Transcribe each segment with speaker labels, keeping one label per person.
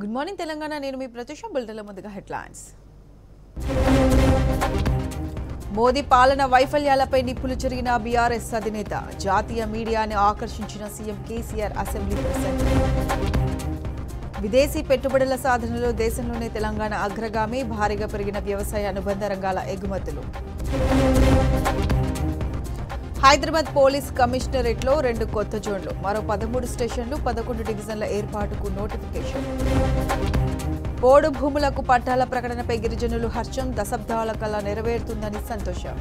Speaker 1: Good morning Telangana. నేను మీ ప్రత్యూష. బులెటిన్ల ముందుగా headlines. Modi పాలన వైఫల్యాలపై నిప్పులు చెరిగిన బీఆర్ఎస్ అధినేత. జాతీయ మీడియాని ఆకర్షించిన సీఎం కేసీఆర్ అసెంబ్లీ ప్రసంగం. విదేశీ పెట్టుబడుల సాధనలో దేశంలోనే తెలంగాణ అగ్రగామి. భారీగా పెరిగిన వ్యవసాయ అనుబంధ రంగాల ఎగుమతులు. హైదరాబాద్ పోలీస్ కమిషనరేట్లో 2 కొత్త జోన్లు. మరో 13 స్టేషన్లు, 11 డివిజన్ల ఏర్పాటుకు నోటిఫికేషన్. పోడు భూములకు పట్టాల ప్రకటనపై గిరిజనులు హర్షం. దశాబ్దాల కల నెరవేరుతుందని సంతోషం.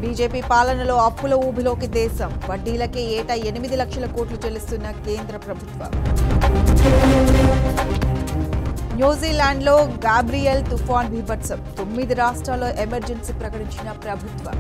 Speaker 1: బీజేపీ పాలనలో అప్పుల ఊబిలోకి దేశం. వడ్డీలకే ఏటా 8 లక్షల కోట్లు చెల్లిస్తున్న కేంద్ర ప్రభుత్వం. న్యూజిలాండ్లో గాబ్రియల్ తుఫాన్ బీభత్సం. 9 రాష్ట్రాల్లో ఎమర్జెన్సీ ప్రకటించిన ప్రభుత్వం.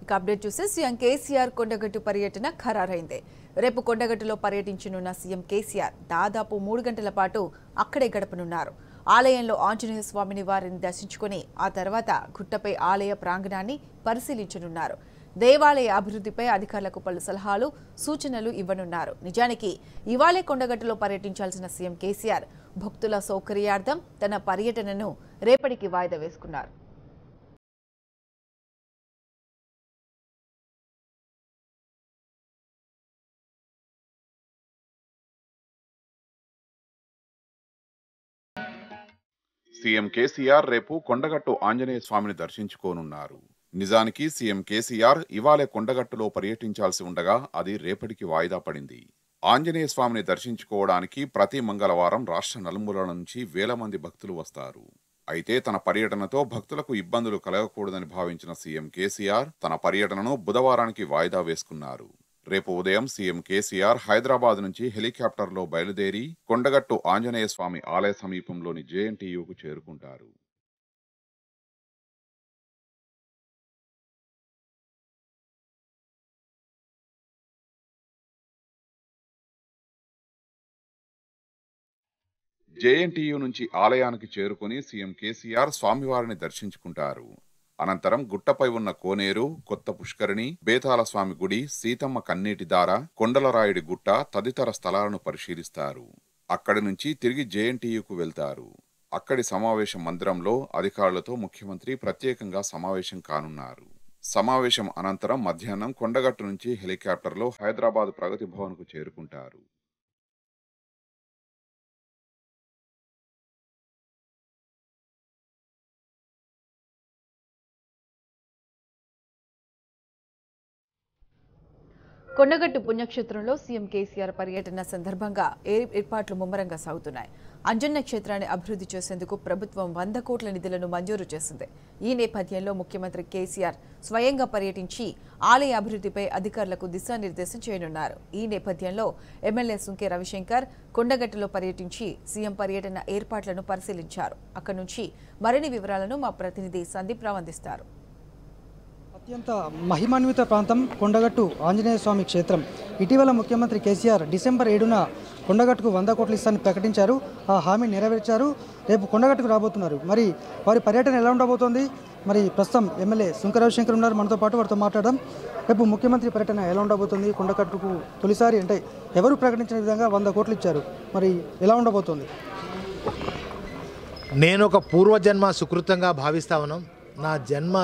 Speaker 1: ఇక అప్డేట్ చూస్తే సీఎం కేసీఆర్ కొండగట్టు పర్యటన ఖరారైంది. రేపు కొండగట్టులో పర్యటించనున్న సీఎం కేసీఆర్ దాదాపు 3 గంటల పాటు అక్కడే గడపనున్నారు. ఆలయంలో ఆంజనేయ స్వామిని వారిని దర్శించుకుని ఆ తర్వాత గుట్టపై ఆలయ ప్రాంగణాన్ని పరిశీలించనున్నారు. దేవాలయ అభివృద్ధిపై అధికారులకు పలు సలహాలు, సూచనలు ఇవ్వనున్నారు. నిజానికి ఇవాళే కొండగట్టులో పర్యటించాల్సిన సీఎం కేసీఆర్ భక్తుల సౌకర్యార్థం తన పర్యటనను రేపటికి వాయిదా వేసుకున్నారు.
Speaker 2: సీఎం కేసీఆర్ రేపు కొండగట్టు ఆంజనేయ స్వామిని దర్శించుకోనున్నారు. నిజానికి సీఎం కేసీఆర్ ఇవాళే కొండగట్టులో పర్యటించాల్సి ఉండగా అది రేపటికి వాయిదా పడింది. ఆంజనేయ స్వామిని దర్శించుకోవడానికి ప్రతి మంగళవారం రాష్ట్ర నలుమూలల నుంచి వేల మంది భక్తులు వస్తారు. అయితే తన పర్యటనతో భక్తులకు ఇబ్బందులు కలగకూడదని భావించిన సీఎం కేసీఆర్ తన పర్యటనను బుధవారానికి వాయిదా వేసుకున్నారు. రేపు ఉదయం సీఎం కేసీఆర్ హైదరాబాద్ నుంచి హెలికాప్టర్లో బయలుదేరి కొండగట్టు ఆంజనేయ స్వామి ఆలయ సమీపంలోని జేఎన్టీయూకు చేరుకుంటారు. జేఎన్టీయూ నుంచి ఆలయానికి చేరుకుని సీఎం కేసీఆర్ స్వామివారిని దర్శించుకుంటారు. అనంతరం గుట్టపై ఉన్న కోనేరు, కొత్త పుష్కరిణి, బేతాల స్వామి గుడి, సీతమ్మ కన్నీటి దార, కొండలరాయుడి గుట్ట తదితర స్థలాలను పరిశీలిస్తారు. అక్కడి నుంచి తిరిగి జేఎన్టీయూకు వెళ్తారు. అక్కడి సమావేశ మందిరంలో అధికారులతో ముఖ్యమంత్రి ప్రత్యేకంగా సమావేశం కానున్నారు. సమావేశం అనంతరం మధ్యాహ్నం కొండగట్టు నుంచి హెలికాప్టర్లో హైదరాబాద్ ప్రగతి భవన్కు చేరుకుంటారు.
Speaker 1: కొండగట్టు పుణ్యక్షేత్రంలో సీఎం కేసీఆర్ పర్యటన సందర్భంగా ఏర్పాట్లు ముమ్మరంగా సాగుతున్నాయి. అంజన్న క్షేత్రాన్ని అభివృద్ధి చేసేందుకు ప్రభుత్వం 100 కోట్ల నిధులను మంజూరు చేసింది. ఈ నేపథ్యంలో ముఖ్యమంత్రి కేసీఆర్ స్వయంగా పర్యటించి ఆలయ అభివృద్ధిపై అధికారులకు దిశానిర్దేశం చేయనున్నారు. ఈ నేపథ్యంలో ఎమ్మెల్యే సుంకే రవిశంకర్ కొండగట్టులో పర్యటించి సీఎం పర్యటన ఏర్పాట్లను పరిశీలించారు. అక్కడి నుంచి మరిన్ని వివరాలను మా ప్రతినిధి సందీప్ రావు అందిస్తారు.
Speaker 3: అత్యంత మహిమాన్విత ప్రాంతం కొండగట్టు ఆంజనేయ స్వామి క్షేత్రం. ఇటీవల ముఖ్యమంత్రి కేసీఆర్ డిసెంబర్ 7న కొండగట్టుకు 100 కోట్ల ఇస్తానని ప్రకటించారు. ఆ హామీ నెరవేర్చారు. రేపు కొండగట్టుకు రాబోతున్నారు. మరి వారి పర్యటన ఎలా ఉండబోతోంది? మరి ప్రస్తుతం ఎమ్మెల్యే సుంకే రవిశంకర్ ఉన్నారు మనతో పాటు. వారితో మాట్లాడడం. రేపు ముఖ్యమంత్రి పర్యటన ఎలా ఉండబోతుంది? కొండగట్టుకు తొలిసారి అంటే ఎవరు ప్రకటించిన విధంగా 100 కోట్లు ఇచ్చారు. మరి ఎలా ఉండబోతోంది?
Speaker 4: నేను ఒక పూర్వజన్మ సుకృతంగా భావిస్తా ఉన్నాం. నా జన్మ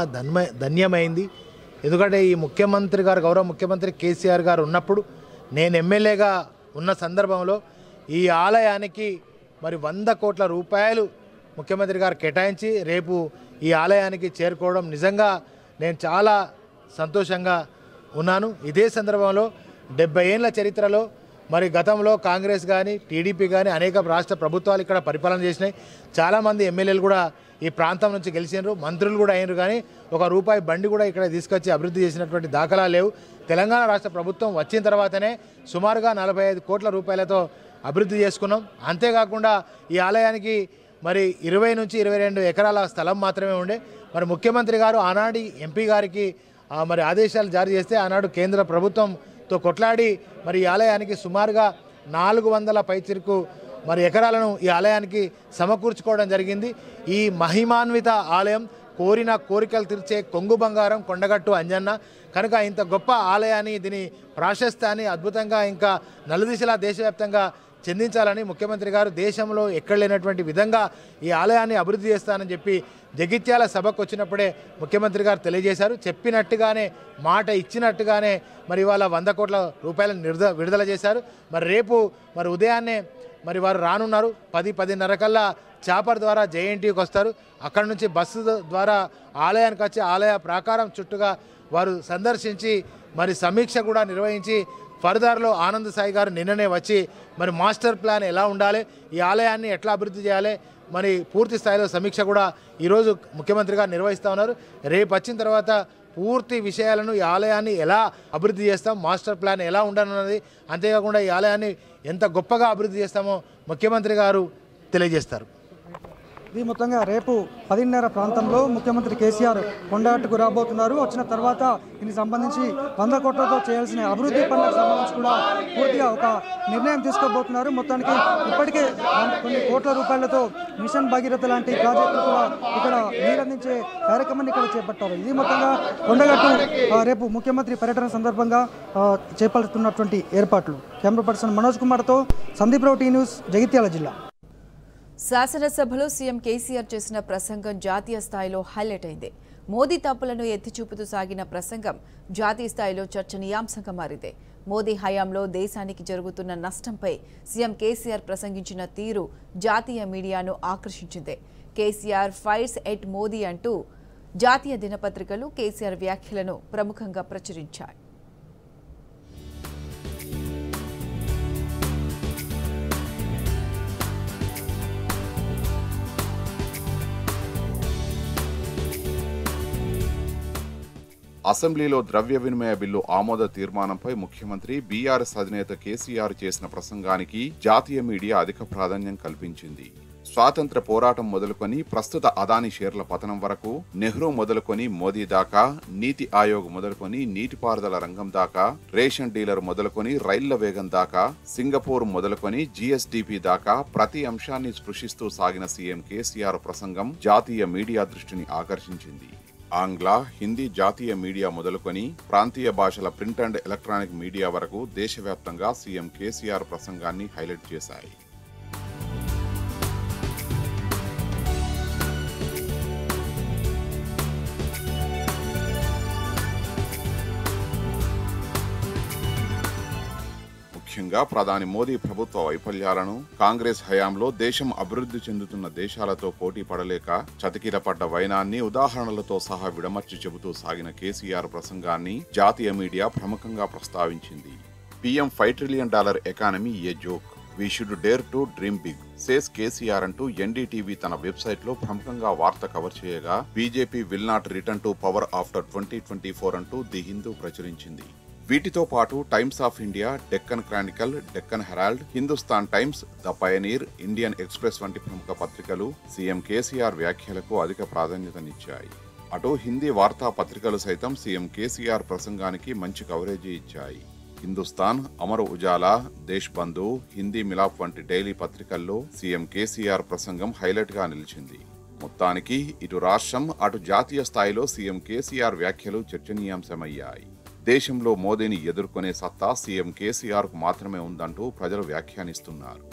Speaker 4: ధన్యమైంది. ఎందుకంటే ఈ ముఖ్యమంత్రి గారు, గౌరవ ముఖ్యమంత్రి కేసీఆర్ గారు ఉన్నప్పుడు, నేను ఎమ్మెల్యేగా ఉన్న సందర్భంలో ఈ ఆలయానికి మరి 100 కోట్ల రూపాయలు ముఖ్యమంత్రి గారు కేటాయించి రేపు ఈ ఆలయానికి చేరుకోవడం నిజంగా నేను చాలా సంతోషంగా ఉన్నాను. ఇదే సందర్భంలో 70 ఏళ్ల చరిత్రలో మరి గతంలో కాంగ్రెస్ కానీ టీడీపీ కానీ అనేక రాష్ట్ర ప్రభుత్వాలు ఇక్కడ పరిపాలన చేసినాయి. చాలామంది ఎమ్మెల్యేలు కూడా ఈ ప్రాంతం నుంచి గెలిచినారు, మంత్రులు కూడా అయినారు. కానీ ఒక రూపాయి బండి కూడా ఇక్కడ తీసుకొచ్చి అభివృద్ధి చేసినటువంటి దాఖలాలు లేవు. తెలంగాణ రాష్ట్ర ప్రభుత్వం వచ్చిన తర్వాతనే సుమారుగా 45 కోట్ల రూపాయలతో అభివృద్ధి చేసుకున్నాం. అంతేకాకుండా ఈ ఆలయానికి మరి 20 నుంచి 22 ఎకరాల స్థలం మాత్రమే ఉండే. మరి ముఖ్యమంత్రి గారు ఆనాటి ఎంపీ గారికి మరి ఆదేశాలు జారీ చేస్తే ఆనాడు కేంద్ర ప్రభుత్వంతో కొట్లాడి మరి ఈ ఆలయానికి సుమారుగా 400 పైచిరుకు మరి ఎకరాలను ఈ ఆలయానికి సమకూర్చుకోవడం జరిగింది. ఈ మహిమాన్విత ఆలయం కోరిన కోరికలు తీర్చే కొంగు బంగారం కొండగట్టు అంజన్న. కనుక ఇంత గొప్ప ఆలయాన్ని దీని ప్రాశస్త్యాన్ని అద్భుతంగా ఇంకా నలుదిశలా దేశవ్యాప్తంగా చెందించాలని ముఖ్యమంత్రి గారు దేశంలో ఎక్కడ లేనటువంటి విధంగా ఈ ఆలయాన్ని అభివృద్ధి చేస్తానని చెప్పి జగిత్యాల సభకు వచ్చినప్పుడే ముఖ్యమంత్రి గారు తెలియజేశారు. చెప్పినట్టుగానే మాట ఇచ్చినట్టుగానే మరి ఇవాళ 100 కోట్ల రూపాయలను విడుదల చేశారు. మరి రేపు మరి ఉదయాన్నే మరి వారు రానున్నారు. 10-10:30 కల్లా చాపర్ ద్వారా జేఎన్టీకి వస్తారు. అక్కడ నుంచి బస్సు ద్వారా ఆలయానికి వచ్చి ఆలయ ప్రాకారం చుట్టూగా వారు సందర్శించి మరి సమీక్ష కూడా నిర్వహించి ఫర్దర్లో ఆనంద్ సాయి గారు నిన్ననే వచ్చి మరి మాస్టర్ ప్లాన్ ఎలా ఉండాలి, ఈ ఆలయాన్ని ఎట్లా అభివృద్ధి చేయాలి, మరి పూర్తి స్థాయిలో సమీక్ష కూడా ఈరోజు ముఖ్యమంత్రి గారు నిర్వహిస్తూ ఉన్నారు. రేపు వచ్చిన తర్వాత పూర్తి విషయాలను ఈ ఆలయాన్ని ఎలా అభివృద్ధి చేస్తాం, మాస్టర్ ప్లాన్ ఎలా ఉండనున్నది, అంతేకాకుండా ఈ ఆలయాన్ని ఎంత గొప్పగా అభివృద్ధి చేస్తామో ముఖ్యమంత్రి గారు తెలియజేస్తారు.
Speaker 3: ఇది మొత్తంగా రేపు 10:30 ప్రాంతంలో ముఖ్యమంత్రి కేసీఆర్ కొండగట్టుకు రాబోతున్నారు. వచ్చిన తర్వాత దీనికి సంబంధించి 100 కోట్లతో చేయాల్సిన అభివృద్ధి పనులకు సంబంధించి కూడా పూర్తిగా ఒక నిర్ణయం తీసుకోబోతున్నారు. మొత్తానికి ఇప్పటికే కొన్ని కోట్ల రూపాయలతో మిషన్ భగీరథ లాంటి ప్రాజెక్టులు కూడా ఇక్కడ నీరందించే కార్యక్రమాన్ని ఇక్కడ చేపట్టారు. ఇది మొత్తంగా కొండగట్టు రేపు ముఖ్యమంత్రి పర్యటన సందర్భంగా చేపడుతున్నటువంటి ఏర్పాట్లు. కెమెరా పర్సన్ మనోజ్ కుమార్తో సందీప్ రావు, టీ న్యూస్, జగిత్యాల జిల్లా.
Speaker 1: శాసనసభలో సీఎం కేసీఆర్ చేసిన ప్రసంగం జాతీయ స్థాయిలో హైలైట్ అయింది. మోదీ తప్పులను ఎత్తిచూపుతూ సాగిన ప్రసంగం జాతీయ స్థాయిలో చర్చనీయాంశంగా మారింది. మోదీ హయాంలో దేశానికి జరుగుతున్న నష్టంపై సీఎం కేసీఆర్ ప్రసంగించిన తీరు జాతీయ మీడియాను ఆకర్షించింది. కేసీఆర్ ఫైర్స్ ఎట్ మోదీ అంటూ జాతీయ దినపత్రికలు కేసీఆర్ వ్యాఖ్యలను ప్రముఖంగా ప్రచురించాయి.
Speaker 2: అసెంబ్లీలో ద్రవ్య వినిమయ బిల్లు ఆమోద తీర్మానంపై ముఖ్యమంత్రి బీఆర్ఎస్ అధినేత కేసీఆర్ చేసిన ప్రసంగానికి జాతీయ మీడియా అధిక ప్రాధాన్యం కల్పించింది. స్వాతంత్ర పోరాటం మొదలుకొని ప్రస్తుత అదానీ షేర్ల పతనం వరకు, నెహ్రూ మొదలుకొని మోదీ దాకా, నీతి ఆయోగ్ మొదలుకొని నీటిపారుదల రంగం దాకా, రేషన్ డీలర్ మొదలుకొని రైళ్ల వేగం దాకా, సింగపూర్ మొదలుకొని జీఎస్డీపీ దాకా ప్రతి అంశాన్ని స్పృశిస్తూ సాగిన సీఎం కేసీఆర్ ప్రసంగం జాతీయ మీడియా దృష్టిని ఆకర్షించింది. ఆంగ్ల, హిందీ జాతీయ మీడియా మొదలుకొని ప్రాంతీయ భాషల ప్రింట్ అండ్ ఎలక్ట్రానిక్ మీడియా వరకు దేశవ్యాప్తంగా సీఎం కేసీఆర్ ప్రసంగాన్ని హైలైట్ చేశాయి. ముఖ్యంగా ప్రధాని మోదీ ప్రభుత్వ వైఫల్యాలను, కాంగ్రెస్ హయాంలో దేశం అభివృద్ధి చెందుతున్న దేశాలతో పోటీ పడలేక చతికిలపడ్డ వైనాన్ని ఉదాహరణలతో సహా విడమర్చి చెబుతూ సాగిన కేసీఆర్ ప్రసంగాన్ని జాతీయ మీడియా ప్రముఖంగా ప్రస్తావించింది. PM $5 trillion economy a joke, we should dare to dream big, says KCR అంటూ ఎన్డీటీవీ తన వెబ్సైట్ లో ప్రముఖంగా వార్త కవర్ చేయగా, BJP will not return to power after 2024 అంటూ ది హిందూ ప్రచురించింది. వీటితో పాటు Times of India, Deccan Chronicle, Deccan Herald, Hindustan Times, the Pioneer, Indian Express వంటి ప్రముఖ పత్రికలు సీఎం కేసీఆర్ వ్యాఖ్యలకు అధిక ప్రాధాన్యతనిచ్చాయి. అటు హిందీ వార్తా పత్రికలు సైతం సీఎం కేసీఆర్ ప్రసంగానికి మంచి కవరేజీ ఇచ్చాయి. హిందుస్థాన్, అమర్ ఉజాలా, దేశ్ బంధు, హిందీ మిలాప్ వంటి డైలీ పత్రికల్లో సీఎం కేసీఆర్ ప్రసంగం హైలైట్ గా నిలిచింది. మొత్తానికి ఇటు రాష్ట్రం, అటు జాతీయ స్థాయిలో సీఎం కేసీఆర్ వ్యాఖ్యలు చర్చనీయాంశమయ్యాయి. దేశంలో మోదీని ఎదుర్కొనే సత్తా సీఎం కేసీఆర్ కు మాత్రమే ఉందంటూ ప్రజలు వ్యాఖ్యానిస్తున్నారు.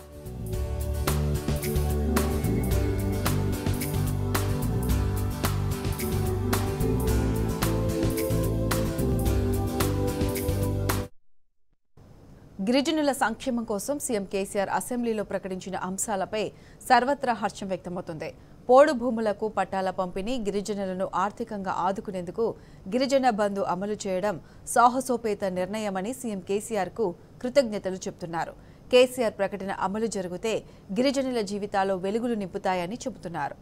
Speaker 1: గిరిజనుల సంక్షేమం కోసం సీఎం కేసీఆర్ అసెంబ్లీలో ప్రకటించిన అంశాలపై సర్వత్రా హర్షం వ్యక్తమవుతుంది. పోడు భూములకు పట్టాల పంపిణీ, గిరిజనులను ఆర్థికంగా ఆదుకునేందుకు గిరిజన బంధు అమలు చేయడం సాహసోపేత నిర్ణయమని సీఎం కేసీఆర్కు కృతజ్ఞతలు చెబుతున్నారు. కేసీఆర్ ప్రకటన అమలు జరిగితే గిరిజనుల జీవితాల్లో వెలుగులు నింపుతాయని చెబుతున్నారు.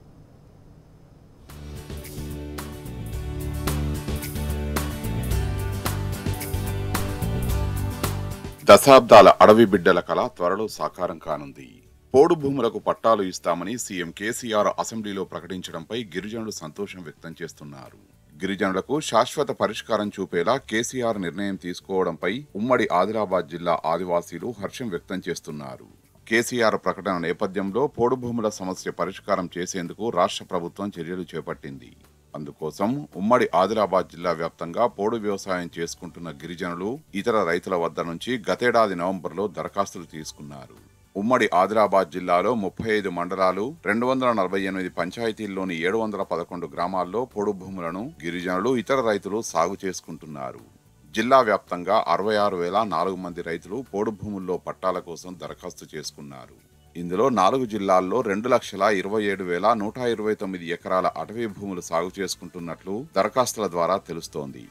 Speaker 2: దశాబ్దాల అడవి బిడ్డల కళ త్వరలో సాకారం కానుంది. పోడు భూములకు పట్టాలు ఇస్తామని సీఎం కేసీఆర్ అసెంబ్లీలో ప్రకటించడంపై గిరిజనులు సంతోషం వ్యక్తం చేస్తున్నారు. గిరిజనులకు శాశ్వత పరిష్కారం చూపేలా కేసీఆర్ నిర్ణయం తీసుకోవడంపై ఉమ్మడి ఆదిలాబాద్ జిల్లా ఆదివాసీలు హర్షం వ్యక్తం చేస్తున్నారు. కేసీఆర్ ప్రకటన నేపథ్యంలో పోడు భూముల సమస్య పరిష్కారం చేసేందుకు రాష్ట్ర ప్రభుత్వం చర్యలు చేపట్టింది. అందుకోసం ఉమ్మడి ఆదిలాబాద్ జిల్లా వ్యాప్తంగా పోడు వ్యవసాయం చేసుకుంటున్న గిరిజనులు ఇతర రైతుల వద్ద నుంచి గతేడాది నవంబర్లో దరఖాస్తులు తీసుకున్నారు. ఉమ్మడి ఆదిలాబాద్ జిల్లాలో 35 మండలాలు 248 పంచాయతీల్లోని 711 గ్రామాల్లో పోడు భూములను గిరిజనులు ఇతర రైతులు సాగు చేసుకుంటున్నారు. జిల్లా వ్యాప్తంగా 66,004 మంది రైతులు పోడు భూముల్లో పట్టాల కోసం దరఖాస్తు చేసుకున్నారు. ఇందులో 4 జిల్లాల్లో 2,27,129 ఎకరాల అటవీ భూములు సాగు చేసుకుంటున్నట్లు దరఖాస్తుల ద్వారా తెలుస్తోంది.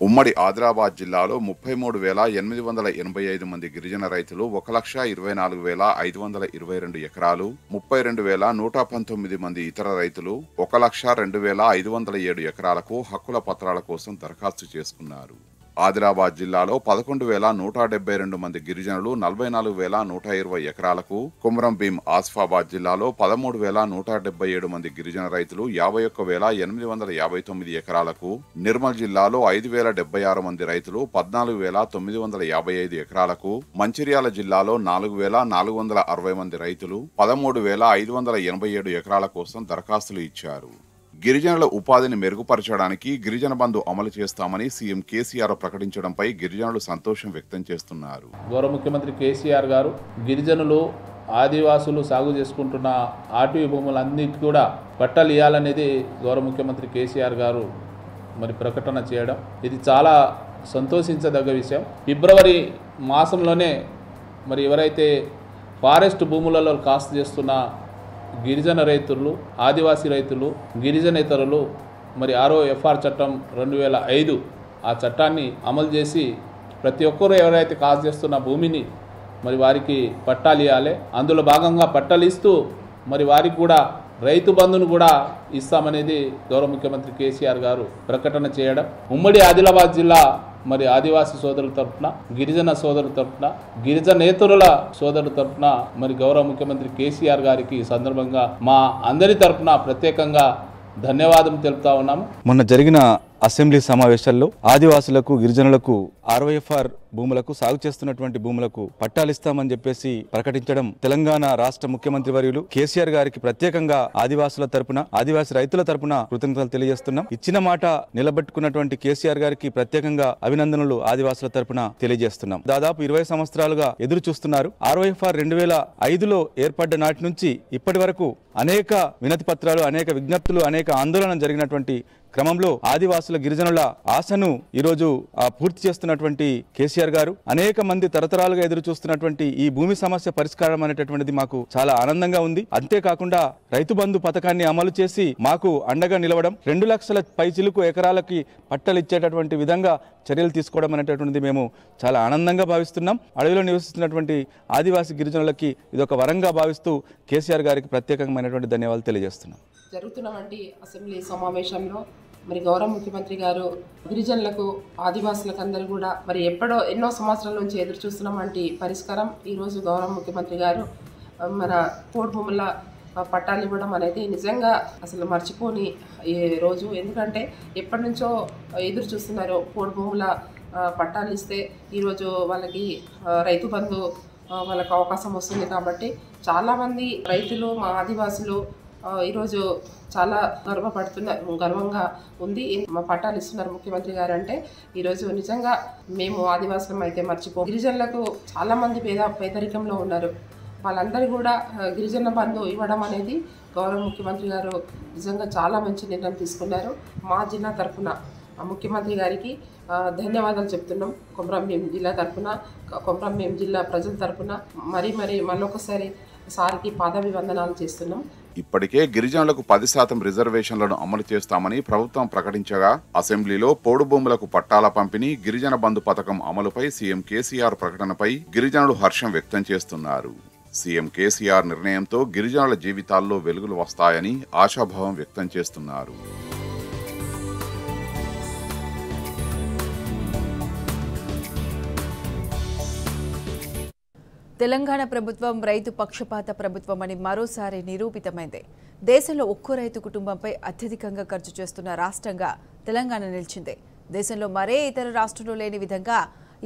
Speaker 2: ఉమ్మడి ఆదిలాబాద్ జిల్లాలో 33,885 మంది గిరిజన రైతులు 1,24,522 ఎకరాలు, 32,119 మంది ఇతర రైతులు 1,02,507 ఎకరాలకు హక్కుల పత్రాల కోసం దరఖాస్తు చేసుకున్నారు. ఆదిలాబాద్ జిల్లాలో 11,172 మంది గిరిజనులు 44,120 ఎకరాలకు, కుమ్రం భీం ఆసిఫాబాద్ జిల్లాలో 13,177 మంది గిరిజన రైతులు 51,859 ఎకరాలకు, నిర్మల్ జిల్లాలో 5,076 మంది రైతులు 14,955 ఎకరాలకు, మంచిర్యాల జిల్లాలో 4,460 మంది రైతులు 13,587 ఎకరాల కోసం దరఖాస్తులు ఇచ్చారు. గిరిజనుల ఉపాధిని మెరుగుపరచడానికి గిరిజన బంధు అమలు చేస్తామని సీఎం కేసీఆర్ ప్రకటించడంపై గిరిజనులు సంతోషం వ్యక్తం చేస్తున్నారు.
Speaker 5: గౌరవ ముఖ్యమంత్రి కేసీఆర్ గారు గిరిజనులు ఆదివాసులు సాగు చేసుకుంటున్న ఆటవీ భూములన్నిటి కూడా పట్టాలు ఇవ్వాలనేది గౌరవ ముఖ్యమంత్రి కేసీఆర్ గారు మరి ప్రకటన చేయడం ఇది చాలా సంతోషించదగ్గ విషయం. ఫిబ్రవరి మాసంలోనే మరి ఎవరైతే ఫారెస్ట్ భూములలో కాస్తు చేస్తున్న గిరిజన రైతులు, ఆదివాసీ రైతులు, గిరిజనేతరులు మరి 6వ FR చట్టం 2005 ఆ చట్టాన్ని అమలు చేసి ప్రతి ఒక్కరూ ఎవరైతే కాస్తు చేస్తున్న భూమిని మరి వారికి పట్టాలు ఇవ్వాలి. అందులో భాగంగా పట్టాలు ఇస్తూ మరి వారికి కూడా రైతు బంధును కూడా ఇస్తామనేది గౌరవ ముఖ్యమంత్రి కేసీఆర్ గారు ప్రకటన చేయడం. ఉమ్మడి ఆదిలాబాద్ జిల్లా మరి ఆదివాసీ సోదరుల తరఫున, గిరిజన సోదరుల తరఫున, గిరిజనేతరుల సోదరుల తరఫున మరి గౌరవ ముఖ్యమంత్రి కేసీఆర్ గారికి ఈ సందర్భంగా మా అందరి తరఫున ప్రత్యేకంగా ధన్యవాదం తెలుపుతా ఉన్నాము.
Speaker 6: మొన్న జరిగిన అసెంబ్లీ సమావేశాల్లో ఆదివాసులకు, గిరిజనులకు 60 FR భూములకు, సాగు చేస్తున్నటువంటి భూములకు పట్టాలిస్తామని చెప్పేసి ప్రకటించడం తెలంగాణ రాష్ట్ర ముఖ్యమంత్రి వర్యులు కేసీఆర్ గారికి ప్రత్యేకంగా ఆదివాసుల తరపున, ఆదివాసీ రైతుల తరపున కృతజ్ఞతలు తెలియజేస్తున్నాం. ఇచ్చిన మాట నిలబెట్టుకున్నటువంటి కేసీఆర్ గారికి ప్రత్యేకంగా అభినందనలు ఆదివాసుల తరపున తెలియజేస్తున్నాం. దాదాపు 20 సంవత్సరాలుగా ఎదురు చూస్తున్నారు. 60 FR 2005లో ఏర్పడ్డ నాటి నుంచి ఇప్పటి వరకు అనేక వినతి పత్రాలు, అనేక విజ్ఞప్తులు, అనేక ఆందోళన జరిగినటువంటి క్రమంలో ఆదివాసుల, గిరిజనుల ఆశను ఈరోజు పూర్తి చేస్తున్నటువంటి కేసీఆర్ గారు, అనేక మంది తరతరాలుగా ఎదురు చూస్తున్నటువంటి ఈ భూమి సమస్య పరిష్కారం అనేటటువంటిది మాకు చాలా ఆనందంగా ఉంది. అంతేకాకుండా రైతు బంధు పథకాన్ని అమలు చేసి మాకు అండగా నిలవడం, 2 లక్షల పైచిలుకు ఎకరాలకి పట్టలు ఇచ్చేటటువంటి విధంగా చర్యలు తీసుకోవడం అనేటటువంటిది మేము చాలా ఆనందంగా భావిస్తున్నాం. అడవిలో నివసిస్తున్నటువంటి ఆదివాసీ గిరిజనులకి ఇదొక వరంగా భావిస్తూ కేసీఆర్ గారికి ప్రత్యేకమైనటువంటి ధన్యవాదాలు తెలియజేస్తున్నాం.
Speaker 7: జరుగుతున్నటువంటి అసెంబ్లీ సమావేశంలో మరి గౌరవ ముఖ్యమంత్రి గారు గిరిజనులకు, ఆదివాసులకు అందరూ కూడా మరి ఎన్నో సంవత్సరాల నుంచి ఎదురు చూస్తున్నటువంటి పరిష్కారం ఈరోజు గౌరవ ముఖ్యమంత్రి గారు మన పోడు భూముల పట్టాలు ఇవ్వడం అనేది నిజంగా అసలు మర్చిపోని రోజు. ఎందుకంటే ఎప్పటి నుంచో ఎదురు చూస్తున్నారు పోడు భూముల పట్టాలు ఇస్తే ఈరోజు వాళ్ళకి రైతు బంధు వాళ్ళకు అవకాశం వస్తుంది. కాబట్టి చాలామంది రైతులు, మా ఆదివాసులు ఈరోజు చాలా గర్వంగా ఉంది. మా పట్టాలు ఇస్తున్నారు ముఖ్యమంత్రి గారు అంటే ఈరోజు నిజంగా మేము ఆదివాసులం అయితే మర్చిపో. గిరిజనులకు చాలామంది పేదరికంలో ఉన్నారు. వాళ్ళందరూ కూడా గిరిజన బంధు ఇవ్వడం అనేది గౌరవ ముఖ్యమంత్రి గారు నిజంగా చాలా మంచి నిర్ణయం తీసుకున్నారు. మా జిల్లా తరఫున ముఖ్యమంత్రి గారికి ధన్యవాదాలు చెప్తున్నాం. కొమరం భీం జిల్లా తరఫున, కొమరం భీం జిల్లా ప్రజల తరఫున మళ్ళొకసారి సార్కి పాదాభివందనాలు చేస్తున్నాం.
Speaker 2: ఇప్పటికే గిరిజనులకు 10% రిజర్వేషన్లను అమలు చేస్తామని ప్రభుత్వం ప్రకటించగా అసెంబ్లీలో పోడు భూములకు పట్టాల పంపిణీ, గిరిజన బంధు పథకం అమలుపై సీఎం కేసీఆర్ ప్రకటనపై గిరిజనులు హర్షం వ్యక్తం చేస్తున్నారు. సీఎం కేసీఆర్ నిర్ణయంతో గిరిజనుల జీవితాల్లో వెలుగులు వస్తాయని ఆశాభావం వ్యక్తం చేస్తున్నారు.
Speaker 1: తెలంగాణ ప్రభుత్వం రైతు పక్షపాత ప్రభుత్వం అని మరోసారి నిరూపితమైంది. దేశంలో ఒక్కో రైతు కుటుంబంపై అత్యధికంగా ఖర్చు చేస్తున్న రాష్ట్రంగా తెలంగాణ నిలిచింది. దేశంలో మరే ఇతర రాష్ట్రంలో లేని విధంగా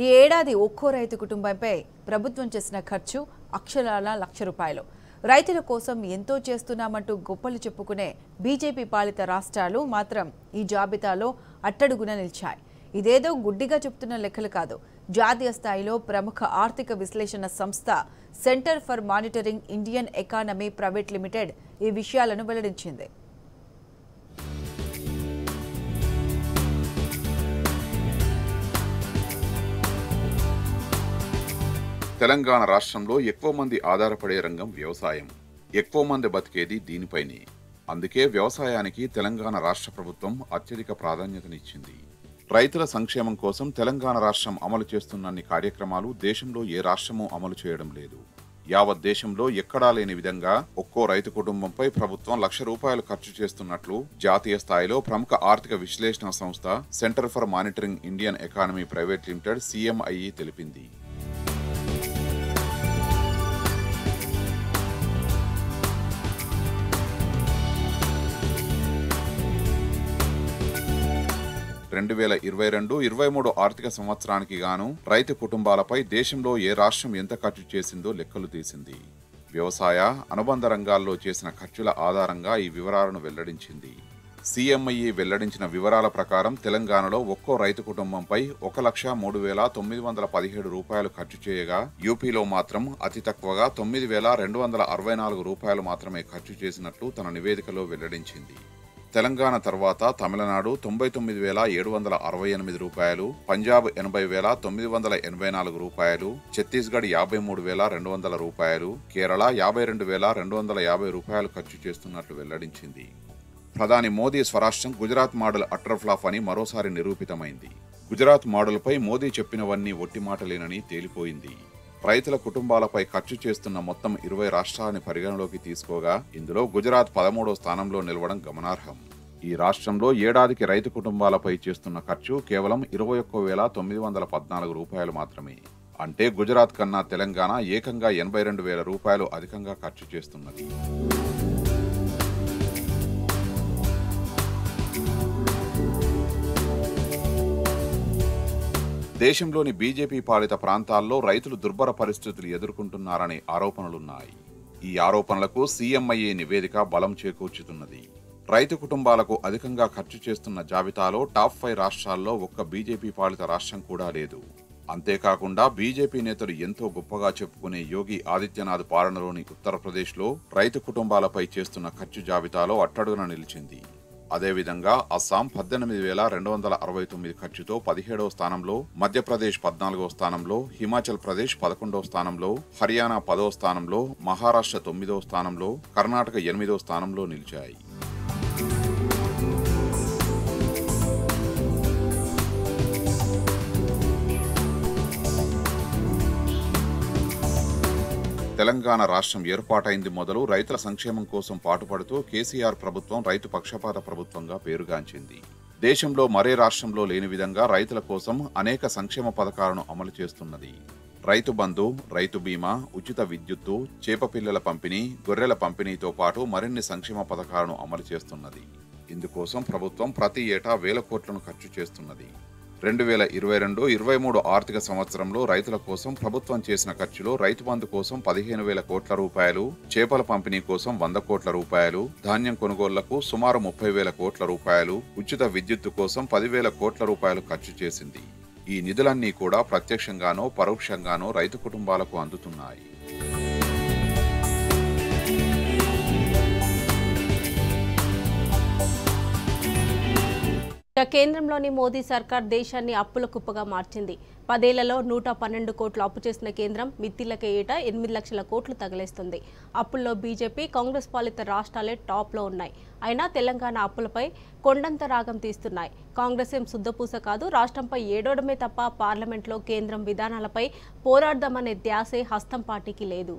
Speaker 1: ఈ ఏడాది ఒక్కో రైతు కుటుంబంపై ప్రభుత్వం చేసిన ఖర్చు అక్షరాల ₹1,00,000. రైతుల కోసం ఎంతో చేస్తున్నామంటూ గొప్పలు చెప్పుకునే బీజేపీ పాలిత రాష్ట్రాలు మాత్రం ఈ జాబితాలో అట్టడుగున నిలిచాయి. ఇదేదో గుడ్డిగా చెప్తున్న లెక్కలు కాదు. జాతీయ స్థాయిలో ప్రముఖ ఆర్థిక విశ్లేషణ సంస్థ centre for monitoring Indian economy private limited ఈ విషయాలను వెల్లడించింది.
Speaker 2: తెలంగాణ రాష్ట్రంలో ఎక్కువ మంది ఆధారపడే రంగం వ్యవసాయం. ఎక్కువ మంది బతికేది దీనిపైనే. అందుకే వ్యవసాయానికి తెలంగాణ రాష్ట్ర ప్రభుత్వం అత్యధిక ప్రాధాన్యతనిచ్చింది. రైతుల సంక్షేమం కోసం తెలంగాణ రాష్ట్రం అమలు చేస్తున్నన్ని కార్యక్రమాలు దేశంలో ఏ రాష్ట్రమూ అమలు చేయడం లేదు. యావత్ దేశంలో ఎక్కడా లేని విధంగా ఒక్కో రైతు కుటుంబంపై ప్రభుత్వం ₹1,00,000 ఖర్చు చేస్తున్నట్లు జాతీయ స్థాయిలో ప్రముఖ ఆర్థిక విశ్లేషణ సంస్థ centre for monitoring Indian economy private limited CMIE తెలిపింది. రెండు 2022-23 ఆర్థిక సంవత్సరానికి గాను రైతు కుటుంబాలపై దేశంలో ఏ రాష్ట్రం ఎంత ఖర్చు చేసిందో లెక్కలు తీసింది. వ్యవసాయ అనుబంధ రంగాల్లో చేసిన ఖర్చుల ఆధారంగా ఈ వివరాలను వెల్లడించింది. CMIE వెల్లడించిన వివరాల ప్రకారం తెలంగాణలో ఒక్కో రైతు కుటుంబంపై ₹1,03,917 ఖర్చు చేయగా యూపీలో మాత్రం అతి తక్కువగా ₹9,264 మాత్రమే ఖర్చు చేసినట్లు తన నివేదికలో వెల్లడించింది. తెలంగాణ తర్వాత తమిళనాడు ₹90,768, పంజాబ్ ₹80,984, ఛత్తీస్గఢ్ ₹53,200, కేరళ ₹52,250 ఖర్చు చేస్తున్నట్లు వెల్లడించింది. ప్రధాని మోదీ స్వరాష్ట్రం గుజరాత్ మోడల్ అటర్ ఫ్లాప్ అని మరోసారి నిరూపితమైంది. గుజరాత్ మోడల్పై మోదీ చెప్పినవన్నీ ఒట్టి మాటలేనని తేలిపోయింది. రైతుల కుటుంబాలపై ఖర్చు చేస్తున్న మొత్తం 20 రాష్ట్రాలని పరిగణలోకి తీసుకోగా ఇందులో గుజరాత్ 13వ స్థానంలో నిలవడం గమనార్హం. ఈ రాష్ట్రంలో ఏడాదికి రైతు కుటుంబాలపై చేస్తున్న ఖర్చు కేవలం ₹21,914 మాత్రమే. అంటే గుజరాత్ కన్నా తెలంగాణ ఏకంగా ₹82,000 అధికంగా ఖర్చు చేస్తున్నది. దేశంలోని బీజేపీ పాలిత ప్రాంతాల్లో రైతులు దుర్భర పరిస్థితులు ఎదుర్కొంటున్నారనే ఆరోపణలున్నాయి. ఈ ఆరోపణలకు CMIE నివేదిక బలం చేకూర్చుతున్నది. రైతు కుటుంబాలకు అధికంగా ఖర్చు చేస్తున్న జాబితాలో టాప్ 5 రాష్ట్రాల్లో ఒక్క బీజేపీ పాలిత రాష్ట్రం కూడా లేదు. అంతేకాకుండా బీజేపీ నేతలు ఎంతో గొప్పగా చెప్పుకునే యోగి ఆదిత్యనాథ్ పాలనలోని ఉత్తరప్రదేశ్లో రైతు కుటుంబాలపై చేస్తున్న ఖర్చు జాబితాలో అట్టడుగున నిలిచింది. అదేవిధంగా అస్సాం 18,269 ఖర్చుతో 17వ స్థానంలో, మధ్యప్రదేశ్ 14వ స్థానంలో, హిమాచల్ ప్రదేశ్ 11వ స్థానంలో, హర్యానా 10వ స్థానంలో, మహారాష్ట్ర 9వ స్థానంలో, కర్ణాటక 8వ స్థానంలో నిలిచాయి. తెలంగాణ రాష్ట్రం ఏర్పాటైంది మొదలు రైతుల సంక్షేమం కోసం పాటుపడుతూ కేసీఆర్ ప్రభుత్వం రైతు పక్షపాత ప్రభుత్వంగా పేరుగాంచింది. దేశంలో మరే రాష్ట్రంలో లేని విధంగా రైతుల కోసం అనేక సంక్షేమ పథకాలను అమలు చేస్తున్నది. రైతు బంధు, రైతు బీమా, ఉచిత విద్యుత్తు, చేపపిల్లల పంపిణీ, గొర్రెల పంపిణీతో పాటు మరిన్ని సంక్షేమ పథకాలను అమలు చేస్తున్నది. ఇందుకోసం ప్రభుత్వం ప్రతి ఏటా ₹1,000 కోట్లను ఖర్చు చేస్తున్నది. 2022-23 ఆర్థిక సంవత్సరంలో రైతుల కోసం ప్రభుత్వం చేసిన ఖర్చులో రైతు బంధు కోసం ₹15,000 కోట్ల, చేపల పంపిణీ కోసం ₹100 కోట్ల, ధాన్యం కొనుగోళ్లకు సుమారు ₹30,000 కోట్ల, ఉచిత విద్యుత్తు కోసం ₹10,000 కోట్ల ఖర్చు చేసింది. ఈ నిధులన్నీ కూడా ప్రత్యక్షంగానో పరోక్షంగానో రైతు కుటుంబాలకు అందుతున్నాయి.
Speaker 8: కేంద్రంలోని మోదీ సర్కార్ దేశాన్ని అప్పుల కుప్పగా మార్చింది. 10 ఏళ్లలో 112 కోట్లు అప్పు చేసిన కేంద్రం మిత్తిలకే ఏటా 8 లక్షల కోట్లు తగలేస్తుంది. అప్పుల్లో బీజేపీ, కాంగ్రెస్ పాలిత రాష్ట్రాలే టాప్లో ఉన్నాయి. అయినా తెలంగాణ అప్పులపై కొండంత రాగం తీస్తున్నాయి. కాంగ్రెస్ ఏం శుద్ధపూస కాదు. రాష్ట్రంపై ఏడోడమే తప్ప పార్లమెంట్లో కేంద్రం విధానాలపై పోరాడదామనే ధ్యాసే హస్తం పార్టీకి లేదు.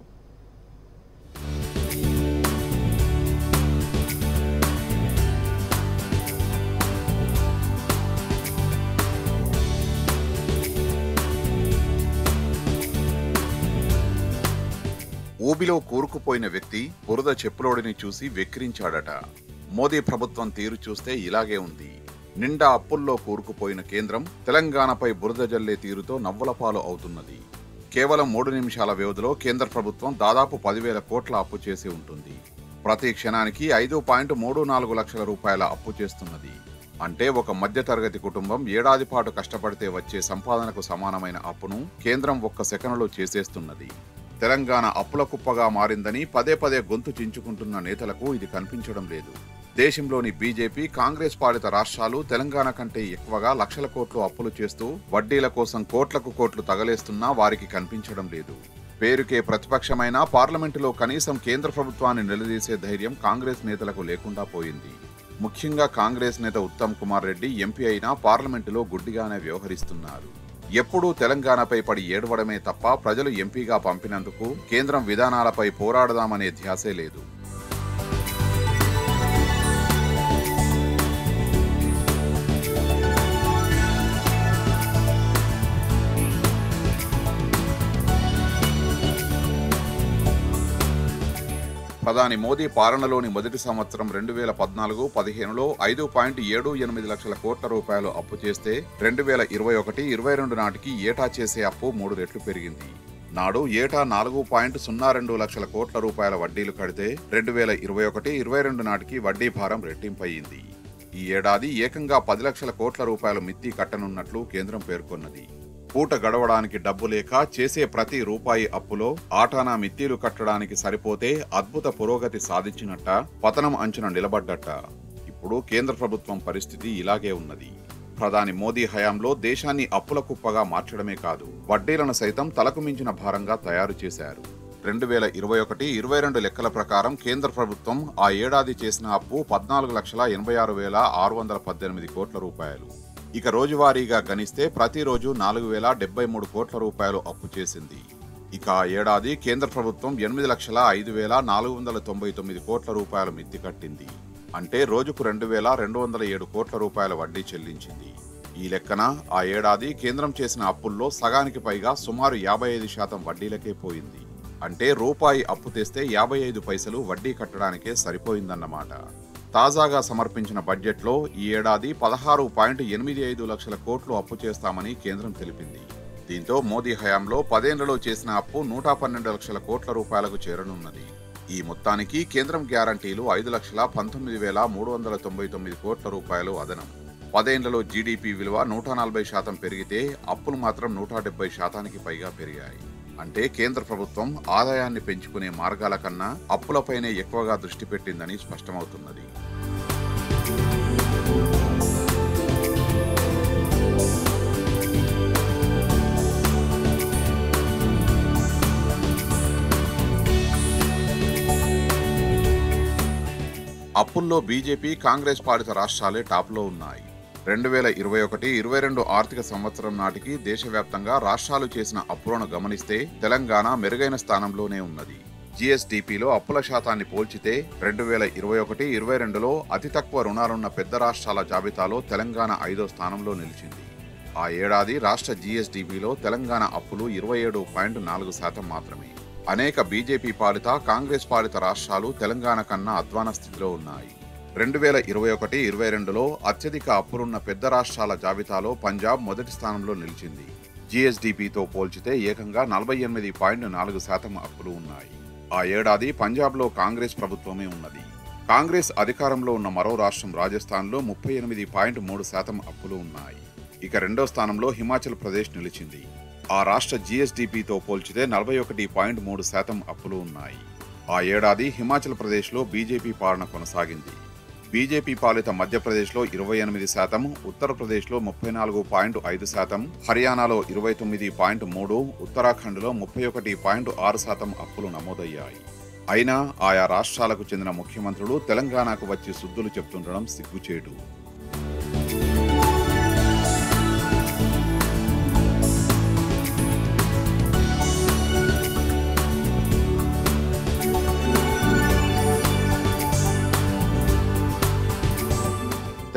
Speaker 2: ఊబిలో కూరుకుపోయిన వ్యక్తి బురద చెప్పులోడిని చూసి వెక్కిరించాడట. మోదీ ప్రభుత్వం తీరు చూస్తే ఇలాగే ఉంది. నిండా అప్పుల్లో కూరుకుపోయిన కేంద్రం తెలంగాణపై బురద జల్లే తీరుతో నవ్వులపాలు అవుతున్నది. కేవలం 3 నిమిషాల వ్యవధిలో కేంద్ర ప్రభుత్వం దాదాపు 10,000 కోట్ల అప్పు చేసి ఉంటుంది. ప్రతి క్షణానికి 5.34 లక్షల రూపాయల అప్పు చేస్తున్నది. అంటే ఒక మధ్యతరగతి కుటుంబం ఏడాది పాటు కష్టపడితే వచ్చే సంపాదనకు సమానమైన అప్పును కేంద్రం ఒక్క సెకనులో చేసేస్తున్నది. తెలంగాణ అప్పుల కుప్పగా మారిందని పదే పదే గొంతు చించుకుంటున్న నేతలకు ఇది కనిపించడం లేదు. దేశంలోని బీజేపీ, కాంగ్రెస్ పాలిత రాష్ట్రాలు తెలంగాణ కంటే ఎక్కువగా లక్షల కోట్లు అప్పులు చేస్తూ వడ్డీల కోసం కోట్లకు కోట్లు తగలేస్తున్నా వారికి కనిపించడం లేదు. పేరుకే ప్రతిపక్షమైన పార్లమెంటులో కనీసం కేంద్ర ప్రభుత్వాన్ని నిలదీసే ధైర్యం కాంగ్రెస్ నేతలకు లేకుండా పోయింది. ముఖ్యంగా కాంగ్రెస్ నేత ఉత్తమ్ కుమార్ రెడ్డి ఎంపీ అయినా పార్లమెంటులో గుడ్డిగానే వ్యవహరిస్తున్నారు. ఎప్పుడూ తెలంగాణపై పడి ఏడవడమే తప్ప ప్రజలు ఎంపీగా పంపినందుకు కేంద్రం విధానాలపై పోరాడదామనే ధ్యాసే లేదు. ప్రధాని మోదీ పాలనలోని మొదటి సంవత్సరం 2014-15లో 5.78 లక్షల కోట్ల రూపాయలు అప్పు చేస్తే 2021-22 నాటికి ఏటా చేసే అప్పు 3 రెట్లు పెరిగింది. నాడు ఏటా 4.02 లక్షల కోట్ల రూపాయల వడ్డీలు కడితే 2021-22 నాటికి వడ్డీ భారం రెట్టింపయ్యింది. ఈ ఏడాది ఏకంగా 10 లక్షల కోట్ల రూపాయలు మిత్తి కట్టనున్నట్లు కేంద్రం పేర్కొన్నది. పూట గడవడానికి డబ్బు లేక చేసే ప్రతి రూపాయి అప్పులో ఆటానా మిత్తీలు కట్టడానికి సరిపోతే అద్భుత పురోగతి సాధించినట్ట, పతనం అంచున నిలబడ్డట్ట. ఇప్పుడు కేంద్ర ప్రభుత్వం పరిస్థితి ఇలాగే ఉన్నది. ప్రధాని మోదీ హయాంలో దేశాన్ని అప్పుల కుప్పగా మార్చడమే కాదు, వడ్డీలను సైతం తలకు మించిన భారంగా తయారు చేశారు. 2021-22 లెక్కల ప్రకారం కేంద్ర ప్రభుత్వం ఆ ఏడాది చేసిన అప్పు 14,86,618 కోట్ల రూపాయలు. ఇక రోజువారీగా గణిస్తే ప్రతిరోజు 4,073 కోట్ల రూపాయలు అప్పు చేసింది. ఇక ఆ ఏడాది కేంద్ర ప్రభుత్వం 8,05,499 కోట్ల రూపాయలు మిత్తి కట్టింది. అంటే రోజుకు 2,207 కోట్ల రూపాయల వడ్డీ చెల్లించింది. ఈ లెక్కన ఆ ఏడాది కేంద్రం చేసిన అప్పుల్లో సగానికి పైగా సుమారు 55% వడ్డీలకే పోయింది. అంటే రూపాయి అప్పు తెస్తే 55 పైసలు వడ్డీ కట్టడానికే సరిపోయిందన్నమాట. తాజాగా సమర్పించిన బడ్జెట్లో ఈ ఏడాది 16.85 లక్షల కోట్లు అప్పు చేస్తామని కేంద్రం తెలిపింది. దీంతో మోదీ హయాంలో 10 ఏళ్లలో చేసిన అప్పు 112 లక్షల కోట్ల రూపాయలకు చేరనున్నది. ఈ మొత్తానికి కేంద్రం గ్యారంటీలు 5,19,399 కోట్ల రూపాయలు అదనం. 10 ఏళ్లలో జీడీపీ విలువ 140% పెరిగితే అప్పులు మాత్రం 170% పైగా పెరిగాయి. అంటే కేంద్ర ప్రభుత్వం ఆదాయాన్ని పెంచుకునే మార్గాల కన్నా అప్పులపైనే ఎక్కువగా దృష్టి పెట్టిందని స్పష్టమవుతున్నది. అప్పుల్లో బీజేపీ, కాంగ్రెస్ పాలిత రాష్ట్రాలే టాప్లో ఉన్నాయి. 2021-22 ఆర్థిక సంవత్సరం నాటికి దేశవ్యాప్తంగా రాష్ట్రాలు చేసిన అప్పులను గమనిస్తే తెలంగాణ మెరుగైన స్థానంలోనే ఉన్నది. జీఎస్డీపీలో అప్పుల శాతాన్ని పోల్చితే 2021-22లో అతి తక్కువ రుణాలున్న పెద్ద రాష్ట్రాల జాబితాలో తెలంగాణ 5వ స్థానంలో నిలిచింది. ఆ ఏడాది రాష్ట్ర జీఎస్డీపీలో తెలంగాణ అప్పులు 27.4% మాత్రమే. అనేక బీజేపీ పాలిత, కాంగ్రెస్ పాలిత రాష్ట్రాలు తెలంగాణ కన్నా అధ్వాన స్థితిలో ఉన్నాయి. 2021-22లో అత్యధిక అప్పులున్న పెద్ద రాష్ట్రాల జాబితాలో పంజాబ్ మొదటి స్థానంలో నిలిచింది. జీఎస్డీపీతో పోల్చితే ఏకంగా 48.4% అప్పులు ఉన్నాయి. ఆ ఏడాది పంజాబ్లో కాంగ్రెస్ ప్రభుత్వమే ఉన్నది. కాంగ్రెస్ అధికారంలో ఉన్న మరో రాష్ట్రం రాజస్థాన్లో 38.3% అప్పులు ఉన్నాయి. ఇక రెండో స్థానంలో హిమాచల్ ప్రదేశ్ నిలిచింది. ఆ రాష్ట్ర జీఎస్డీపీతో పోల్చితే 41.3% అప్పులు ఉన్నాయి. ఆ ఏడాది హిమాచల్ ప్రదేశ్లో బీజేపీ పాలన కొనసాగింది. బీజేపీ పాలిత మధ్యప్రదేశ్లో 28%, ఉత్తరప్రదేశ్లో 34.5%, హర్యానాలో 29.3%, ఉత్తరాఖండ్లో 31.6% అప్పులు నమోదయ్యాయి. అయినా ఆయా రాష్ట్రాలకు చెందిన ముఖ్యమంత్రులు తెలంగాణకు వచ్చి సుద్దులు చెప్తుండడం సిగ్గుచేటు.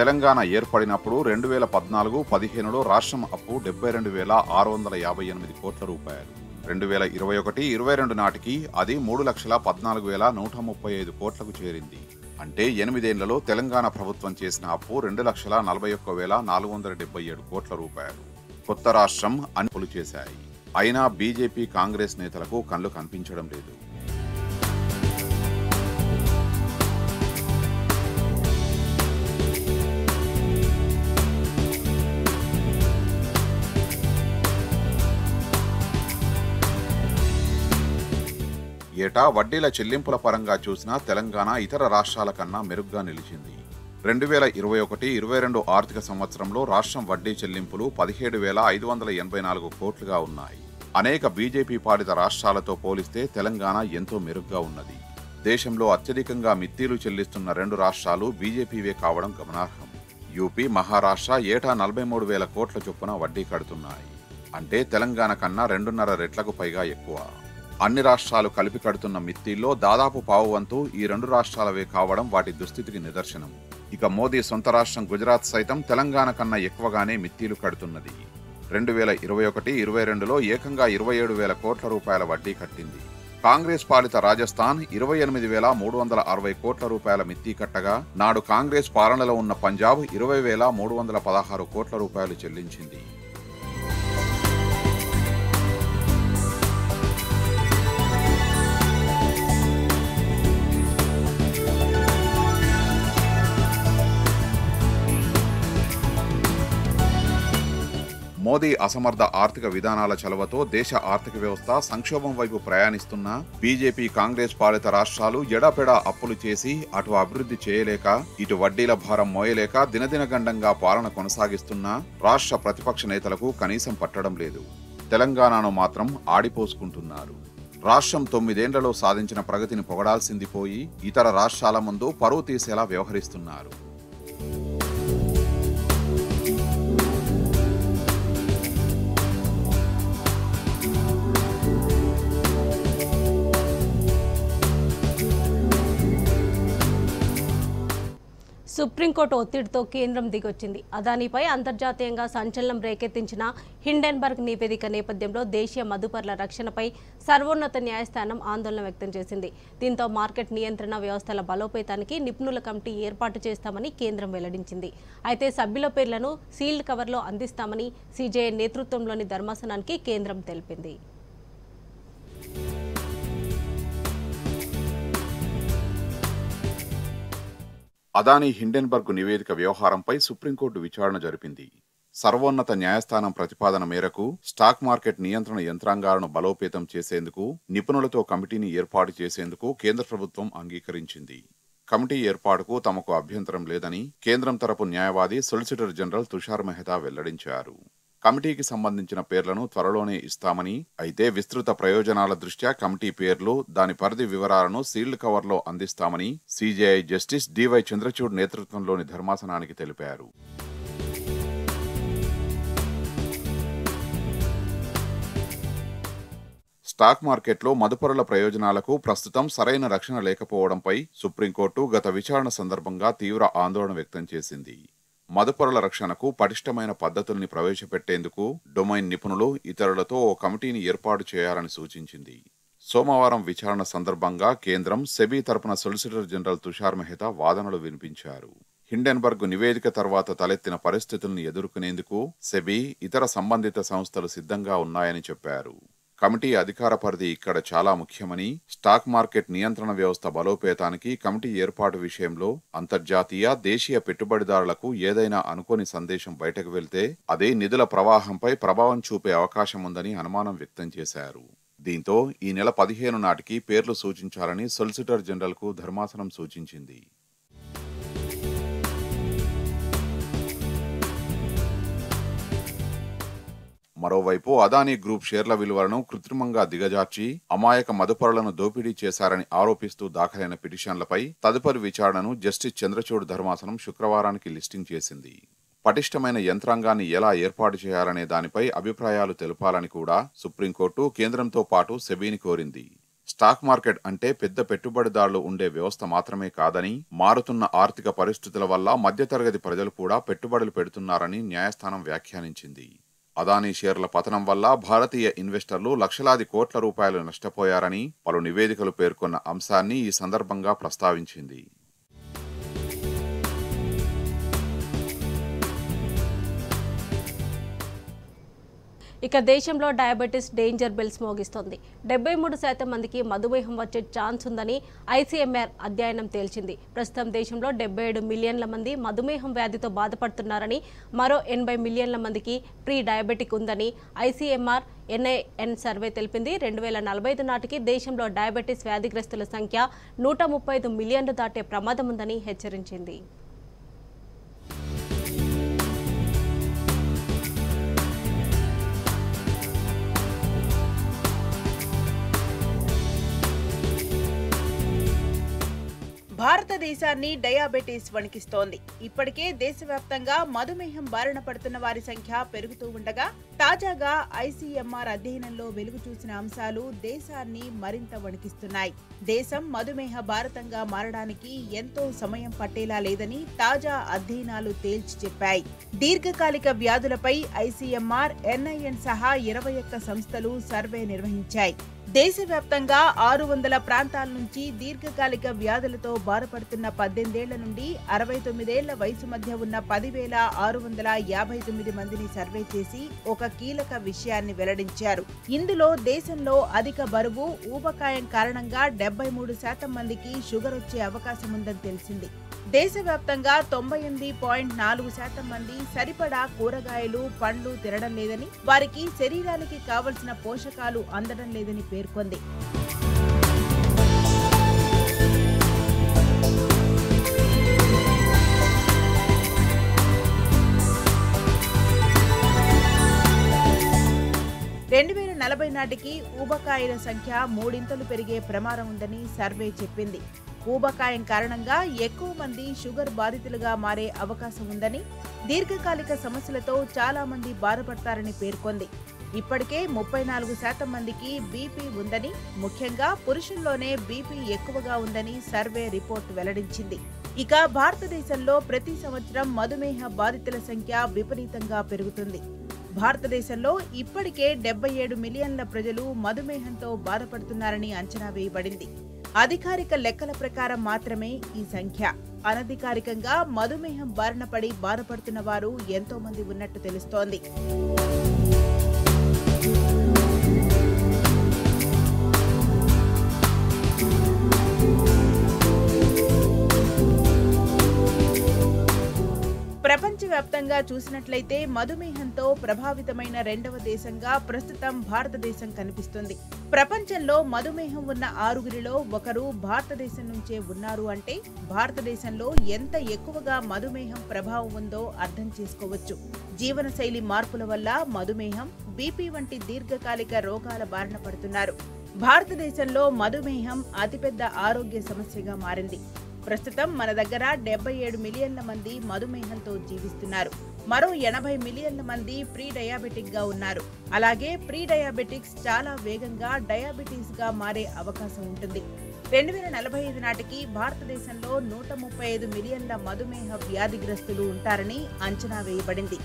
Speaker 2: తెలంగాణ ఏర్పడినప్పుడు 2014-15లో రాష్ట్రం అప్పు 72,658 కోట్ల రూపాయలు. 2021-22 నాటికి అది 3,14,135 కోట్లకు చేరింది. అంటే 8 ఏళ్లలో తెలంగాణ ప్రభుత్వం చేసిన అప్పు 2,41,477 కోట్ల రూపాయలు. కొత్త రాష్ట్రం అప్పులు చేశాయి. అయినా బీజేపీ కాంగ్రెస్ నేతలకు కళ్ళు కనిపించడం లేదు. ఏటా వడ్డీల చెల్లింపుల పరంగా చూసినా తెలంగాణ ఇతర రాష్ట్రాల కన్నా మెరుగ్గా నిలిచింది. 2021-22 ఆర్థిక సంవత్సరంలో రాష్ట్రం వడ్డీ చెల్లింపులు 17,584 కోట్లుగా ఉన్నాయి. అనేక బీజేపీ పాలిత రాష్ట్రాలతో పోలిస్తే తెలంగాణ ఎంతో మెరుగ్గా ఉన్నది. దేశంలో అత్యధికంగా మిత్తీలు చెల్లిస్తున్న 2 రాష్ట్రాలు బీజేపీవే కావడం గమనార్హం. యూపీ, మహారాష్ట్ర ఏటా 43,000 కోట్ల చొప్పున వడ్డీ కడుతున్నాయి. అంటే తెలంగాణ కన్నా 2.5 రెట్లకు పైగా ఎక్కువ. అన్ని రాష్ట్రాలు కలిపి కడుతున్న మిత్తీల్లో దాదాపు పావువంతు ఈ 2 రాష్ట్రాలవే కావడం వాటి దుస్థితికి నిదర్శనం. ఇక మోదీ సొంత రాష్ట్రం గుజరాత్ సైతం తెలంగాణ కన్నా ఎక్కువగానే మిత్తీలు కడుతున్నది. 2021-22లో ఏకంగా 27,000 కోట్ల రూపాయల వడ్డీ కట్టింది. కాంగ్రెస్ పాలిత రాజస్థాన్ 28,360 కోట్ల రూపాయల మిత్తీ కట్టగా, నాడు కాంగ్రెస్ పాలనలో ఉన్న పంజాబ్ 20,316 కోట్ల రూపాయలు చెల్లించింది. మోదీ అసమర్థ ఆర్థిక విధానాల చలవతో దేశ ఆర్థిక వ్యవస్థ సంక్షోభం వైపు ప్రయాణిస్తున్నా బీజేపీ కాంగ్రెస్ పాలిత రాష్ట్రాలు ఎడాపెడా అప్పులు చేసి అటు అభివృద్ధి చేయలేక, ఇటు వడ్డీల భారం మోయలేక దినదిన గండంగా పాలన కొనసాగిస్తున్నా రాష్ట్ర ప్రతిపక్ష నేతలకు కనీసం పట్టడం లేదు. తెలంగాణను మాత్రం ఆడిపోసుకుంటున్నారు. రాష్ట్రం 9 ఏళ్లలో సాధించిన ప్రగతిని పొగడాల్సింది పోయి ఇతర రాష్ట్రాల ముందు పరువు తీసేలా వ్యవహరిస్తున్నారు.
Speaker 8: సుప్రీంకోర్టు ఒత్తిడితో కేంద్రం దిగొచ్చింది. అదానీపై అంతర్జాతీయంగా సంచలనం రేకెత్తించిన హిండెన్బర్గ్ నివేదిక నేపథ్యంలో దేశీయ మదుపర్ల రక్షణపై సర్వోన్నత న్యాయస్థానం ఆందోళన వ్యక్తం చేసింది. దీంతో మార్కెట్ నియంత్రణ వ్యవస్థల బలోపేతానికి నిపుణుల కమిటీ ఏర్పాటు చేస్తామని కేంద్రం వెల్లడించింది. అయితే సభ్యుల పేర్లను సీల్డ్ కవర్లో అందిస్తామని సీజేఐ నేతృత్వంలోని ధర్మాసనానికి కేంద్రం తెలిపింది.
Speaker 2: అదానీ హిండెన్బర్గ్ నివేదిక వ్యవహారంపై సుప్రీంకోర్టు విచారణ జరిపింది. సర్వోన్నత న్యాయస్థానం ప్రతిపాదన మేరకు స్టాక్ మార్కెట్ నియంత్రణ యంత్రాంగాలను బలోపేతం చేసేందుకు నిపుణులతో కమిటీని ఏర్పాటు చేసేందుకు కేంద్ర ప్రభుత్వం అంగీకరించింది. కమిటీ ఏర్పాటుకు తమకు అభ్యంతరం లేదని కేంద్రం తరపు న్యాయవాది సొలిసిటర్ జనరల్ తుషార్ మెహతా వెల్లడించారు. కమిటీకి సంబంధించిన పేర్లను త్వరలోనే ఇస్తామని, అయితే విస్తృత ప్రయోజనాల దృష్ట్యా కమిటీ పేర్లు, దాని పరిధి వివరాలను సీల్డ్ కవర్లో అందిస్తామని సీజేఐ జస్టిస్ డివై చంద్రచూడ్ నేతృత్వంలోని ధర్మాసనానికి తెలిపారు. స్టాక్ మార్కెట్లో మదుపరుల ప్రయోజనాలకు ప్రస్తుతం సరైన రక్షణ లేకపోవడంపై సుప్రీంకోర్టు గత విచారణ సందర్భంగా తీవ్ర ఆందోళన వ్యక్తం చేసింది. మదుపరుల రక్షణకు పటిష్టమైన పద్ధతుల్ని ప్రవేశపెట్టేందుకు డొమైన్ నిపుణులు, ఇతరులతో ఓ కమిటీని ఏర్పాటు చేయాలని సూచించింది. సోమవారం విచారణ సందర్భంగా కేంద్రం సెబీ తరపున సొలిసిటర్ జనరల్ తుషార్ మెహతా వాదనలు వినిపించారు. హిండెన్బర్గ్ నివేదిక తర్వాత తలెత్తిన పరిస్థితుల్ని ఎదుర్కొనేందుకు సెబీ, ఇతర సంబంధిత సంస్థలు సిద్ధంగా ఉన్నాయని చెప్పారు. కమిటీ అధికార పరిధి ఇక్కడ చాలా ముఖ్యమని, స్టాక్ మార్కెట్ నియంత్రణ వ్యవస్థ బలోపేతానికి కమిటీ ఏర్పాటు విషయంలో అంతర్జాతీయ, దేశీయ పెట్టుబడిదారులకు ఏదైనా అనుకోని సందేశం బయటకు వెళ్తే అదే నిధుల ప్రవాహంపై ప్రభావం చూపే అవకాశం ఉందని అనుమానం వ్యక్తం చేశారు. దీంతో ఈ నెల 15 నాటికి పేర్లు సూచించాలని సొలిసిటర్ జనరల్కు ధర్మాసనం సూచించింది. మరోవైపు అదానీ గ్రూప్ షేర్ల విలువలను కృత్రిమంగా దిగజార్చి అమాయక మదుపరులను దోపిడీ చేశారని ఆరోపిస్తూ దాఖలైన పిటిషన్లపై తదుపరి విచారణను జస్టిస్ చంద్రచూడ్ ధర్మాసనం శుక్రవారానికి లిస్టింగ్ చేసింది. పటిష్టమైన యంత్రాంగాన్ని ఎలా ఏర్పాటు చేయాలనే దానిపై అభిప్రాయాలు తెలపాలని కూడా సుప్రీంకోర్టు కేంద్రంతో పాటు సెబీని కోరింది. స్టాక్ మార్కెట్ అంటే పెద్ద పెట్టుబడిదారులు ఉండే వ్యవస్థ మాత్రమే కాదని, మారుతున్న ఆర్థిక పరిస్థితుల వల్ల మధ్యతరగతి ప్రజలు కూడా పెట్టుబడులు పెడుతున్నారని న్యాయస్థానం వ్యాఖ్యానించింది. అదానీ షేర్ల పతనం వల్ల భారతీయ ఇన్వెస్టర్లు లక్షలాది కోట్ల రూపాయలు నష్టపోయారని పలు నివేదికలు పేర్కొన్న అంశాన్ని ఈ సందర్భంగా ప్రస్తావించింది.
Speaker 8: ఇక దేశంలో డయాబెటీస్ డేంజర్ బెల్స్ మోగిస్తోంది. 73% మందికి మధుమేహం వచ్చే ఛాన్స్ ఉందని ఐసీఎంఆర్ అధ్యయనం తేల్చింది. ప్రస్తుతం దేశంలో 77 మిలియన్ల మంది మధుమేహం వ్యాధితో బాధపడుతున్నారని, మరో 80 మిలియన్ల మందికి ప్రీ డయాబెటిక్ ఉందని ఐసీఎంఆర్ ఎన్ఐఎన్ సర్వే తెలిపింది. 2045 నాటికి దేశంలో డయాబెటీస్ వ్యాధిగ్రస్తుల సంఖ్య 135 మిలియన్లు దాటే ప్రమాదం ఉందని హెచ్చరించింది.
Speaker 9: భారతదేశాన్ని డయాబెటీస్ వణికిస్తోంది. ఇప్పటికే దేశవ్యాప్తంగా మధుమేహం బారిన పడుతున్న వారి సంఖ్య పెరుగుతూ ఉండగా, తాజాగా ఐసీఎంఆర్ అధ్యయనంలో వెలుగు చూసిన అంశాలు దేశాన్ని మరింత వణికిస్తున్నాయి. దేశం మధుమేహ భారతంగా మారడానికి ఎంతో సమయం పట్టేలా లేదని తాజా అధ్యయనాలు తేల్చి చెప్పాయి. దీర్ఘకాలిక వ్యాధులపై ఐసీఎంఆర్, ఎన్ఐఎన్ సహా 21 సంస్థలు సర్వే నిర్వహించాయి. దేశవ్యాప్తంగా 600 ప్రాంతాల నుంచి దీర్ఘకాలిక వ్యాధులతో బాధపడుతున్న 18 ఏళ్ల నుండి 69 ఏళ్ల వయసు మధ్య ఉన్న 10,659 మందిని సర్వే చేసి ఒక కీలక విషయాన్ని వెల్లడించారు. ఇందులో దేశంలో అధిక బరువు, ఊబకాయం కారణంగా 73% మందికి షుగర్ వచ్చే అవకాశం ఉందని తెలిసింది. దేశవ్యాప్తంగా 98.4% మంది సరిపడా కూరగాయలు, పండ్లు తినడం లేదని, వారికి శరీరానికి కావలసిన పోషకాలు అందడం లేదని పేర్కొంది. నాటికి ఊబకాయల సంఖ్య 3 పెరిగే ప్రమాదం ఉందని సర్వే చెప్పింది. ఊబకాయం కారణంగా ఎక్కువ మంది షుగర్ బాధితులుగా మారే అవకాశం ఉందని, దీర్ఘకాలిక సమస్యలతో చాలా మంది బాధపడతారని పేర్కొంది. ఇప్పటికే 34% మందికి బీపీ ఉందని, ముఖ్యంగా పురుషుల్లోనే బీపీ ఎక్కువగా ఉందని సర్వే రిపోర్ట్ వెల్లడించింది. ఇక భారతదేశంలో ప్రతి సంవత్సరం మధుమేహ బాధితుల సంఖ్య విపరీతంగా పెరుగుతుంది. భారతదేశంలో ఇప్పటికే 77 మిలియన్ల ప్రజలు మధుమేహంతో బాధపడుతున్నారని అంచనా వేయబడింది. అధికారిక లెక్కల ప్రకారం మాత్రమే ఈ సంఖ్య. అనధికారికంగా మధుమేహం బారిన పడి బాధపడుతున్న వారు ఎంతో మంది ఉన్నట్టు తెలుస్తోంది. ప్రపంచవ్యాప్తంగా చూసినట్లయితే మధుమేహంతో ప్రభావితమైన 2వ దేశంగా ప్రస్తుతం భారతదేశం కనిపిస్తుంది. ప్రపంచంలో మధుమేహం ఉన్న 6గురిలో ఒకరు భారతదేశం నుంచే ఉన్నారు అంటే భారతదేశంలో ఎంత ఎక్కువగా మధుమేహం ప్రభావం ఉందో అర్థం చేసుకోవచ్చు. జీవనశైలి మార్పుల వల్ల మధుమేహం, బీపీ వంటి దీర్ఘకాలిక రోగాల బారిన పడుతున్నారు. భారతదేశంలో మధుమేహం అతిపెద్ద ఆరోగ్య సమస్యగా మారింది. ప్రస్తుతం మన దగ్గర 77 మిలియన్ల మంది మధుమేహంతో జీవిస్తున్నారు. మరో 80 మిలియన్ల మంది ప్రీ డయాబెటిక్ గా ఉన్నారు. అలాగే ప్రీ డయాబెటిక్స్ చాలా వేగంగా డయాబెటీస్ గా మారే అవకాశం ఉంటుంది. 2045 నాటికి భారతదేశంలో 135 మిలియన్ల మధుమేహ వ్యాధిగ్రస్తులు ఉంటారని అంచనా వేయబడింది.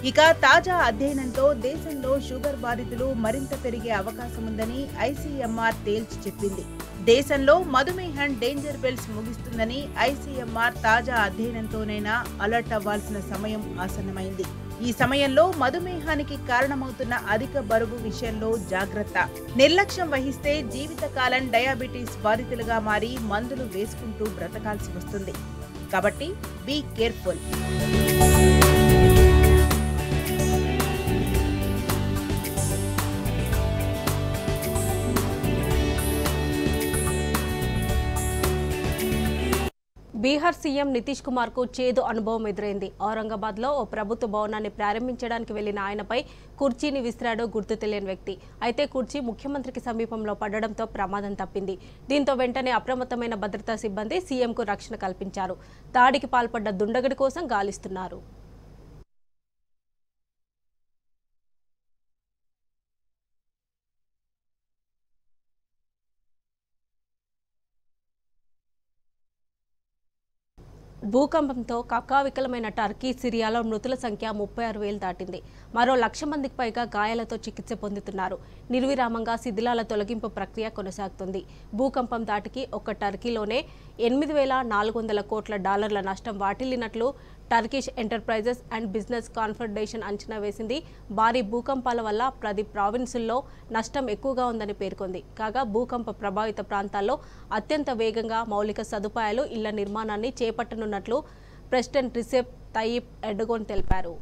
Speaker 9: ఇక తాజా అధ్యయనంతో దేశంలో షుగర్ బాధితులు మరింత పెరిగే అవకాశం ఉందని ఐసీఎంఆర్ తేల్చి చెప్పింది. దేశంలో మధుమేహం డేంజర్ బెల్స్ ముగిస్తుందని ఐసీఎంఆర్ తాజా అధ్యయనంతోనైనా అలర్ట్ అవ్వాల్సిన సమయం ఆసన్నమైంది. ఈ సమయంలో మధుమేహానికి కారణమవుతున్న అధిక బరువు విషయంలో జాగ్రత్త. నిర్లక్ష్యం వహిస్తే జీవితకాలం డయాబెటీస్ బాధితులుగా మారి మందులు వేసుకుంటూ బ్రతకాల్సి వస్తుంది. కాబట్టి be careful.
Speaker 8: Bihar CM Nitish Kumar కు చేదు అనుభవం ఎదురైంది. ఔరంగాబాద్ లో ఓ ప్రభుత్వ భవనాన్ని ప్రారంభించడానికి వెళ్లిన ఆయనపై కుర్చీని విసిరాడు గుర్తు తెలియని వ్యక్తి. అయితే కుర్చీ ముఖ్యమంత్రికి సమీపంలో పడడంతో ప్రమాదం తప్పింది. దీంతో వెంటనే అప్రమత్తమైన భద్రతా సిబ్బంది సీఎంకు రక్షణ కల్పించారు. దాడికి పాల్పడ్డ దుండగుడి కోసం గాలిస్తున్నారు. భూకంపంతో కక్కావికలమైన టర్కీ, సిరియాలో మృతుల సంఖ్య 36,000 దాటింది. మరో 1,00,000 మందికి పైగా గాయాలతో చికిత్స పొందుతున్నారు. నిర్విరామంగా శిథిలాల తొలగింపు ప్రక్రియ కొనసాగుతుంది. భూకంపం దాటికి ఒక్క టర్కీలోనే $8,400 కోట్ల నష్టం వాటిల్లినట్లు Turkish enterprises and business confederation అంచనా వేసింది. భారీ భూకంపాల వల్ల 10 ప్రావిన్సుల్లో నష్టం ఎక్కువగా ఉందని పేర్కొంది. కాగా భూకంప ప్రభావిత ప్రాంతాల్లో అత్యంత వేగంగా మౌలిక సదుపాయాలు, ఇళ్ల నిర్మాణాన్ని చేపట్టనున్నట్లు ప్రెసిడెంట్ రిసెప్ తయ్యిప్ ఎర్డోగన్ తెలిపారు.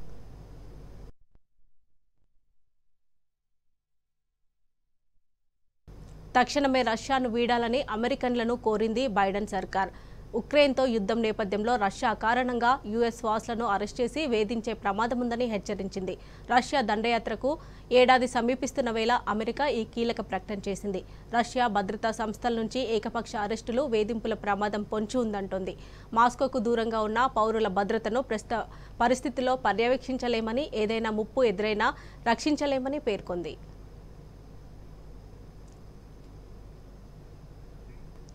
Speaker 8: తక్షణమే రష్యాను వీడాలని అమెరికన్లను కోరింది బైడెన్ సర్కార్. ఉక్రెయిన్తో యుద్ధం నేపథ్యంలో రష్యా కారణంగా యుఎస్ వాసులను అరెస్ట్ చేసి వేధించే ప్రమాదముందని హెచ్చరించింది. రష్యా దండయాత్రకు ఏడాది సమీపిస్తున్న వేళ అమెరికా ఈ కీలక ప్రకటన చేసింది. రష్యా భద్రతా సంస్థల నుంచి ఏకపక్ష అరెస్టులు, వేధింపుల ప్రమాదం పొంచి ఉందంటోంది. మాస్కోకు దూరంగా ఉన్న పౌరుల భద్రతను ప్రస్తుత పరిస్థితుల్లో పర్యవేక్షించలేమని, ఏదైనా ముప్పు ఎదురైనా రక్షించలేమని పేర్కొంది.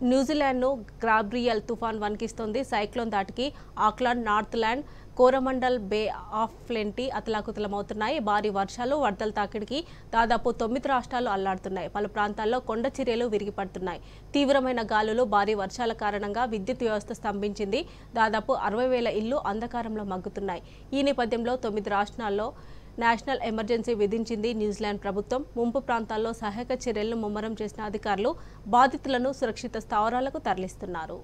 Speaker 8: న్యూజిలాండ్ను గాబ్రియల్ తుఫాన్ వణికిస్తోంది. సైక్లోన్ దాటికి Auckland, Northland, Coromandel, Bay of Plenty అతలాకుతలమవుతున్నాయి. భారీ వర్షాలు, వరదల తాకిడికి దాదాపు 9 రాష్ట్రాలు అల్లాడుతున్నాయి. పలు ప్రాంతాల్లో కొండ చర్యలు విరిగిపడుతున్నాయి. తీవ్రమైన గాలులు, భారీ వర్షాల కారణంగా విద్యుత్ వ్యవస్థ స్తంభించింది. దాదాపు 60,000 ఇళ్లు అంధకారంలో మగ్గుతున్నాయి. ఈ నేపథ్యంలో 9 రాష్ట్రాల్లో నేషనల్ ఎమర్జెన్సీ విధించింది న్యూజిలాండ్ ప్రభుత్వం. ముంపు ప్రాంతాల్లో సహాయక చర్యలను ముమ్మరం చేసిన అధికారులు బాధితులను సురక్షిత స్థావరాలకు తరలిస్తున్నారు.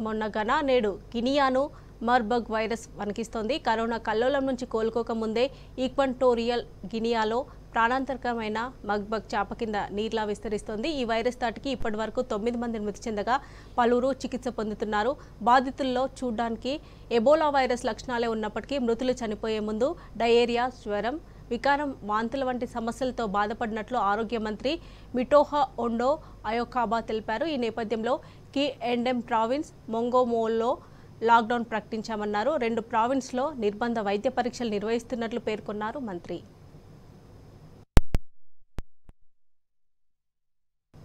Speaker 8: మొన్న ఘనా, నేడు గినియాను మార్బర్గ్ వైరస్ వణికిస్తోంది. కరోనా కల్లోలం నుంచి కోలుకోక ముందే ఈక్వటోరియల్ గినియాలో ప్రాణాంతకమైన మర్బర్గ్ చాప కింద నీర్లా విస్తరిస్తోంది. ఈ వైరస్ దాటికి ఇప్పటి వరకు 9 మంది మృతి చెందగా పలువురు చికిత్స పొందుతున్నారు. బాధితుల్లో చూడ్డానికి ఎబోలా వైరస్ లక్షణాలే ఉన్నప్పటికీ మృతులు చనిపోయే ముందు డయేరియా, జ్వరం, వికారం, వాంతుల వంటి సమస్యలతో బాధపడినట్లు ఆరోగ్య మంత్రి మిటోహా ఒండో అయోకాబా తెలిపారు. ఈ నేపథ్యంలో కి ఎండెం ప్రావిన్స్ మొంగోమోల్లో లాక్డౌన్ ప్రకటించామన్నారు. 2 ప్రావిన్స్లో నిర్బంధ వైద్య పరీక్షలు నిర్వహిస్తున్నట్లు పేర్కొన్నారు మంత్రి.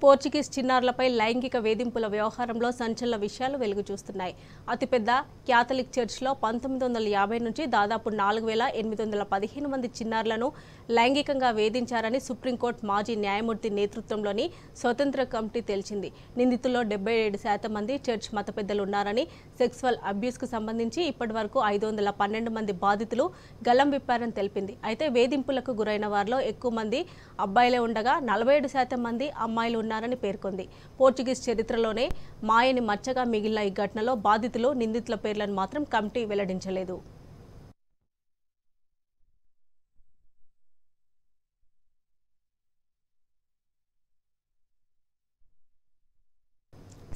Speaker 8: పోర్చుగీస్ చిన్నారులపై లైంగిక వేధింపుల వ్యవహారంలో సంచలన విషయాలు వెలుగు చూస్తున్నాయి. అతిపెద్ద క్యాథలిక్ చర్చ్లో 1950 నుంచి దాదాపు 4,815 మంది చిన్నారులను లైంగికంగా వేధించారని సుప్రీంకోర్టు మాజీ న్యాయమూర్తి నేతృత్వంలోని స్వతంత్ర కమిటీ తేల్చింది. నిందితుల్లో 77% మంది చర్చ్ మత పెద్దలు ఉన్నారని, సెక్సువల్ అబ్యూస్కు సంబంధించి ఇప్పటి వరకు 512 మంది బాధితులు గలం విప్పారని తెలిపింది. అయితే వేధింపులకు గురైన వారిలో ఎక్కువ మంది అబ్బాయిలే ఉండగా 47% మంది అమ్మాయిలు ఉన్నారని పేర్కొంది. పోర్చుగీస్ చరిత్రలోనే మాయని మచ్చగా మిగిలిన ఈ ఘటనలో బాధితులు, నిందితుల పేర్లను మాత్రం కమిటీ వెల్లడించలేదు.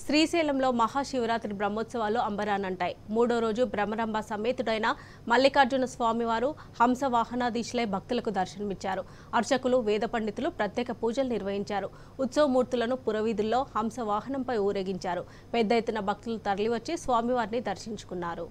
Speaker 8: శ్రీశైలంలో మహాశివరాత్రి బ్రహ్మోత్సవాలు అంబరానంటాయి. 3వ రోజు బ్రహ్మరంభ సమేతుడైన మల్లికార్జున స్వామివారు హంస వాహనాధీశులై భక్తులకు దర్శనమిచ్చారు. అర్చకులు, వేద పండితులు ప్రత్యేక పూజలు నిర్వహించారు. ఉత్సవమూర్తులను పురవీధుల్లో హంస వాహనంపై ఊరేగించారు. పెద్ద ఎత్తున భక్తులు తరలివచ్చి స్వామివారిని దర్శించుకున్నారు.